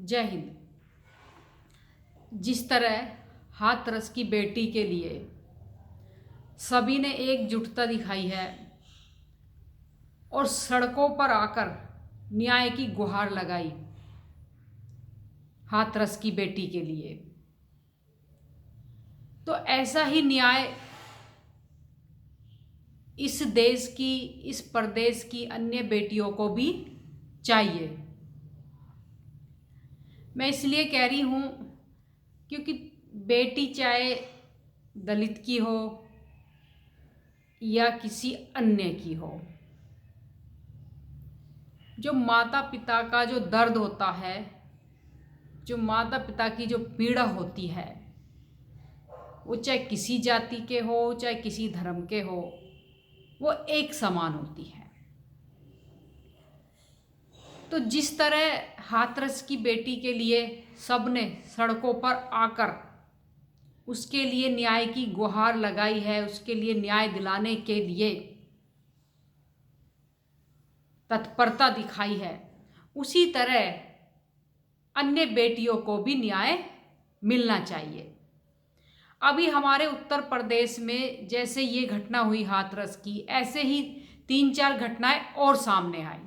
जय हिंद। जिस तरह हाथरस की बेटी के लिए सभी ने एकजुटता दिखाई है और सड़कों पर आकर न्याय की गुहार लगाई हाथरस की बेटी के लिए, तो ऐसा ही न्याय इस देश की, इस प्रदेश की अन्य बेटियों को भी चाहिए। मैं इसलिए कह रही हूँ क्योंकि बेटी चाहे दलित की हो या किसी अन्य की हो, जो माता पिता का जो दर्द होता है, जो माता पिता की जो पीड़ा होती है, वो चाहे किसी जाति के हो चाहे किसी धर्म के हो, वो एक समान होती है। तो जिस तरह हाथरस की बेटी के लिए सबने सड़कों पर आकर उसके लिए न्याय की गुहार लगाई है, उसके लिए न्याय दिलाने के लिए तत्परता दिखाई है, उसी तरह अन्य बेटियों को भी न्याय मिलना चाहिए। अभी हमारे उत्तर प्रदेश में जैसे ये घटना हुई हाथरस की, ऐसे ही 3-4 घटनाएं और सामने आई।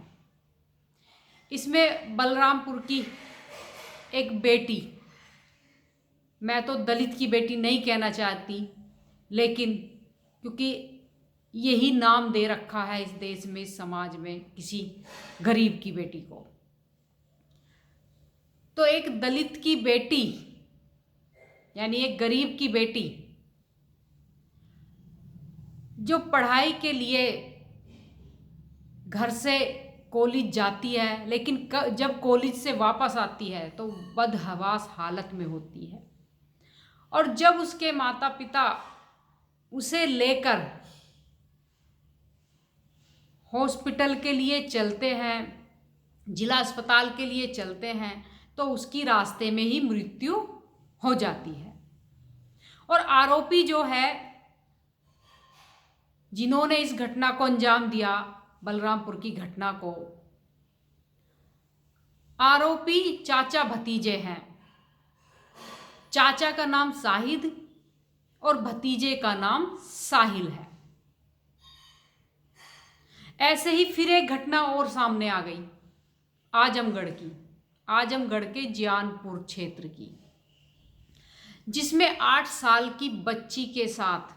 इसमें बलरामपुर की एक बेटी, मैं तो दलित की बेटी नहीं कहना चाहती, लेकिन क्योंकि यही नाम दे रखा है इस देश में, इस समाज में, किसी गरीब की बेटी को, तो एक दलित की बेटी यानी एक गरीब की बेटी जो पढ़ाई के लिए घर से कॉलेज जाती है, लेकिन जब कॉलेज से वापस आती है तो बदहवास हालत में होती है, और जब उसके माता पिता उसे लेकर हॉस्पिटल के लिए चलते हैं, जिला अस्पताल के लिए चलते हैं, तो उसकी रास्ते में ही मृत्यु हो जाती है। और आरोपी जो है, जिन्होंने इस घटना को अंजाम दिया, बलरामपुर की घटना को, आरोपी चाचा भतीजे हैं। चाचा का नाम शाहिद और भतीजे का नाम साहिल है। ऐसे ही फिर एक घटना और सामने आ गई आजमगढ़ के जियानपुर क्षेत्र की, जिसमें 8 साल की बच्ची के साथ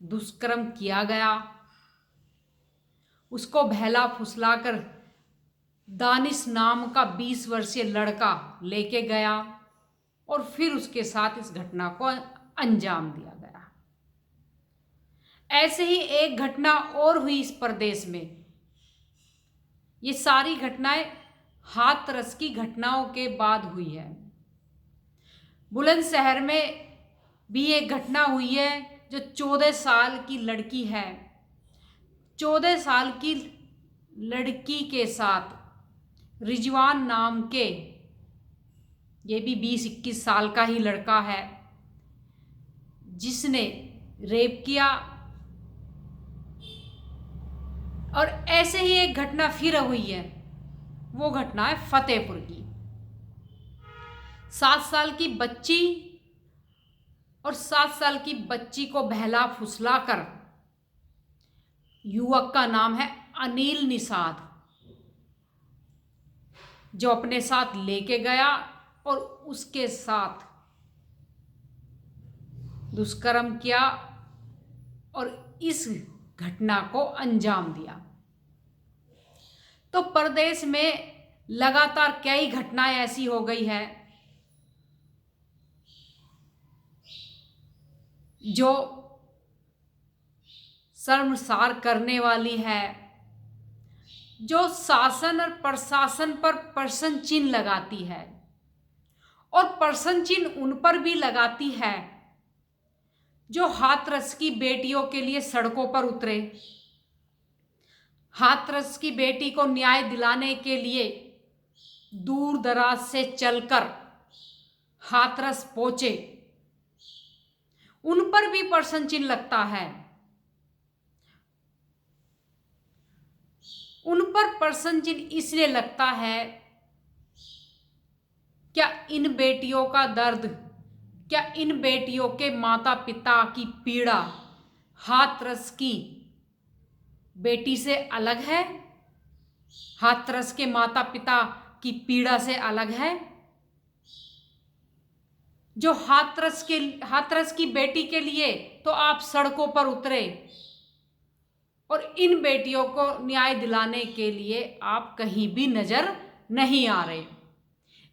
दुष्कर्म किया गया। उसको बहला फुसलाकर दानिश नाम का 20 वर्षीय लड़का लेके गया और फिर उसके साथ इस घटना को अंजाम दिया गया। ऐसे ही एक घटना और हुई इस प्रदेश में। ये सारी घटनाएं हाथरस की घटनाओं के बाद हुई है। बुलंदशहर में भी एक घटना हुई है, जो 14 साल की लड़की है। 14 साल की लड़की के साथ रिजवान नाम के, ये भी 20-21 साल का ही लड़का है, जिसने रेप किया। और ऐसे ही एक घटना फिर हुई है, वो घटना है फतेहपुर की। 7 साल की बच्ची और 7 साल की बच्ची को बहला फुसलाकर, युवक का नाम है अनिल निषाद, जो अपने साथ लेके गया और उसके साथ दुष्कर्म किया और इस घटना को अंजाम दिया। तो प्रदेश में लगातार कई घटनाएं ऐसी हो गई है जो शर्मसार करने वाली है, जो शासन और प्रशासन पर प्रश्न चिन्ह लगाती है, और प्रश्न चिन्ह उन पर भी लगाती है जो हाथरस की बेटियों के लिए सड़कों पर उतरे, हाथरस की बेटी को न्याय दिलाने के लिए दूर दराज से चलकर हाथरस पहुंचे। उन पर भी प्रश्न चिन्ह लगता है। उन पर प्रश्न चिन्ह इसलिए लगता है इन बेटियों का दर्द, क्या इन बेटियों के माता पिता की पीड़ा हाथरस की बेटी से अलग है? हाथरस के माता पिता की पीड़ा से अलग है? जो हाथरस की बेटी के लिए तो आप सड़कों पर उतरे, और इन बेटियों को न्याय दिलाने के लिए आप कहीं भी नजर नहीं आ रहे।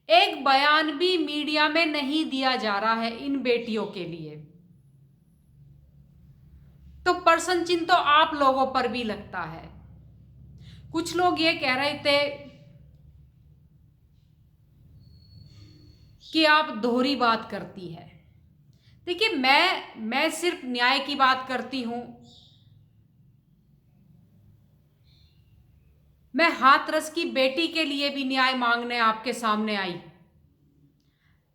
एक बयान भी मीडिया में नहीं दिया जा रहा है इन बेटियों के लिए। तो प्रश्न चिन्ह तो आप लोगों पर भी लगता है। कुछ लोग ये कह रहे थे कि आप दोहरी बात करती है। देखिए, मैं सिर्फ न्याय की बात करती हूं। मैं हाथरस की बेटी के लिए भी न्याय मांगने आपके सामने आई।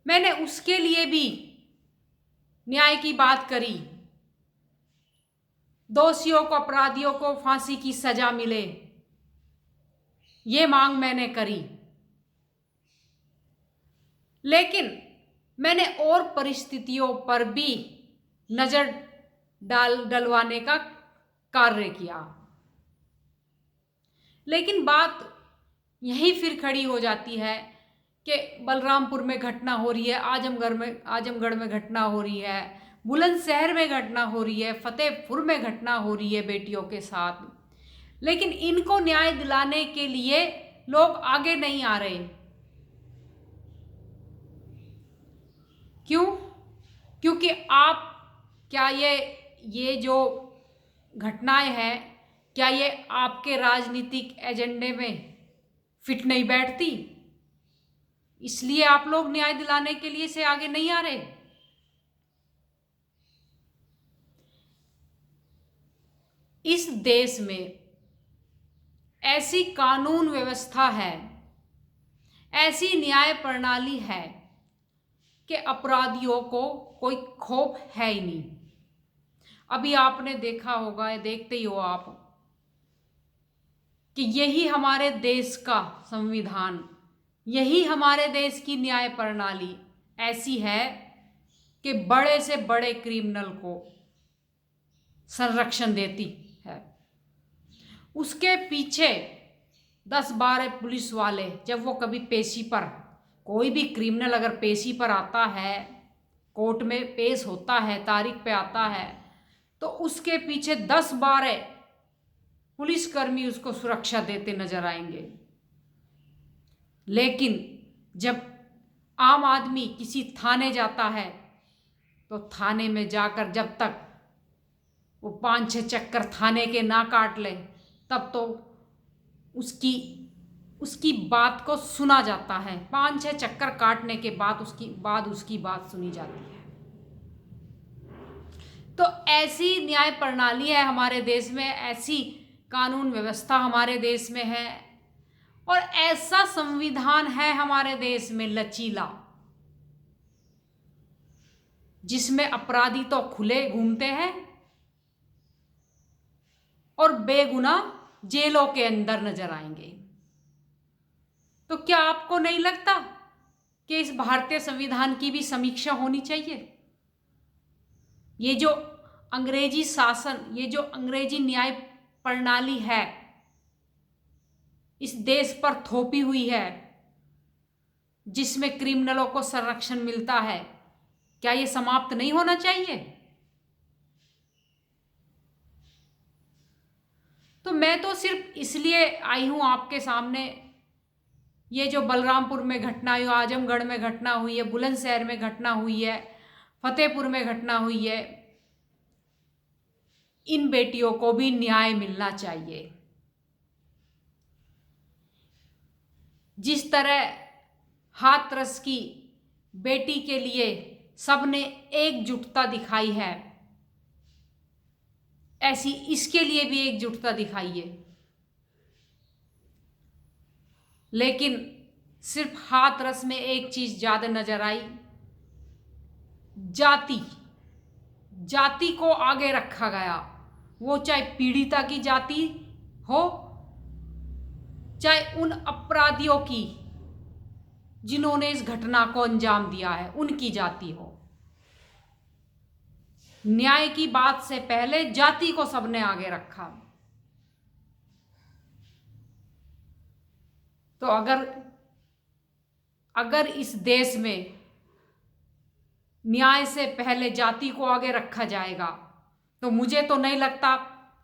मैंने उसके लिए भी न्याय की बात करी। दोषियों को, अपराधियों को फांसी की सजा मिले, ये मांग मैंने करी। लेकिन मैंने और परिस्थितियों पर भी नजर डलवाने का कार्य किया। लेकिन बात यहीं फिर खड़ी हो जाती है कि बलरामपुर में घटना हो रही है, आजमगढ़ में घटना हो रही है, बुलंदशहर में घटना हो रही है, फतेहपुर में घटना हो रही है बेटियों के साथ, लेकिन इनको न्याय दिलाने के लिए लोग आगे नहीं आ रहे। क्यों? क्योंकि आप, क्या ये जो घटनाएं हैं, क्या ये आपके राजनीतिक एजेंडे में फिट नहीं बैठती? इसलिए आप लोग न्याय दिलाने के लिए से आगे नहीं आ रहे। इस देश में ऐसी कानून व्यवस्था है, ऐसी न्याय प्रणाली है कि अपराधियों को कोई खौफ है ही नहीं। अभी आपने देखा होगा, देखते ही हो आप, कि यही हमारे देश का संविधान, यही हमारे देश की न्याय प्रणाली ऐसी है कि बड़े से बड़े क्रिमिनल को संरक्षण देती है। उसके पीछे 10-12 पुलिस वाले, जब वो कभी पेशी पर, कोई भी क्रिमिनल अगर पेशी पर आता है, कोर्ट में पेश होता है, तारीख पे आता है, तो उसके पीछे 10-12 पुलिसकर्मी उसको सुरक्षा देते नजर आएंगे। लेकिन जब आम आदमी किसी थाने जाता है, तो थाने में जाकर जब तक वो 5-6 चक्कर थाने के ना काट ले, तब तो उसकी बात को सुना जाता है। 5-6 चक्कर काटने के बाद उसकी बात सुनी जाती है। तो ऐसी न्याय प्रणाली है हमारे देश में, ऐसी कानून व्यवस्था हमारे देश में है, और ऐसा संविधान है हमारे देश में लचीला, जिसमें अपराधी तो खुले घूमते हैं और बेगुनाह जेलों के अंदर नजर आएंगे। तो क्या आपको नहीं लगता कि इस भारतीय संविधान की भी समीक्षा होनी चाहिए? ये जो अंग्रेजी शासन, ये जो अंग्रेजी न्याय प्रणाली है, इस देश पर थोपी हुई है, जिसमें क्रिमिनलों को संरक्षण मिलता है, क्या ये समाप्त नहीं होना चाहिए? तो मैं तो सिर्फ इसलिए आई हूं आपके सामने, ये जो बलरामपुर में घटना हुई, आजमगढ़ में घटना हुई है, बुलंदशहर में घटना हुई है, फतेहपुर में घटना हुई है, इन बेटियों को भी न्याय मिलना चाहिए। जिस तरह हाथरस की बेटी के लिए सबने एकजुटता दिखाई है, ऐसी इसके लिए भी एकजुटता दिखाइए। लेकिन सिर्फ हाथरस में एक चीज ज्यादा नजर आई, जाति को आगे रखा गया। वो चाहे पीड़िता की जाति हो, चाहे उन अपराधियों की जिन्होंने इस घटना को अंजाम दिया है उनकी जाति हो। न्याय की बात से पहले जाति को सबने आगे रखा। तो अगर इस देश में न्याय से पहले जाति को आगे रखा जाएगा तो मुझे तो नहीं लगता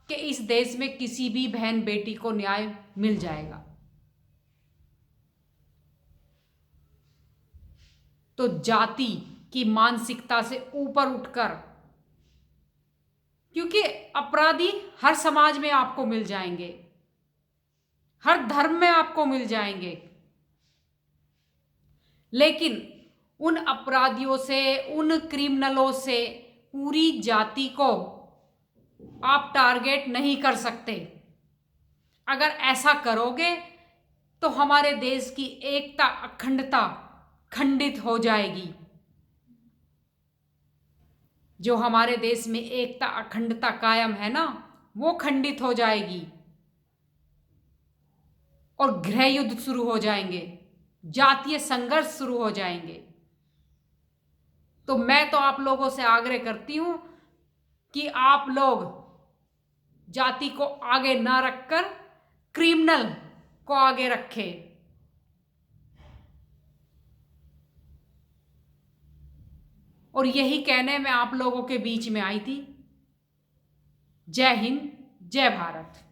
कि इस देश में किसी भी बहन बेटी को न्याय मिल जाएगा। तो जाति की मानसिकता से ऊपर उठकर, क्योंकि अपराधी हर समाज में आपको मिल जाएंगे, हर धर्म में आपको मिल जाएंगे, लेकिन उन अपराधियों से, उन क्रिमिनलों से पूरी जाति को आप टारगेट नहीं कर सकते। अगर ऐसा करोगे तो हमारे देश की एकता, अखंडता खंडित हो जाएगी। जो हमारे देश में एकता, अखंडता कायम है ना, वो खंडित हो जाएगी और गृह युद्ध शुरू हो जाएंगे, जातीय संघर्ष शुरू हो जाएंगे। तो मैं तो आप लोगों से आग्रह करती हूं कि आप लोग जाति को आगे ना रखकर क्रिमिनल को आगे रखें। और यही कहने मैं आप लोगों के बीच में आई थी। जय हिंद, जय भारत।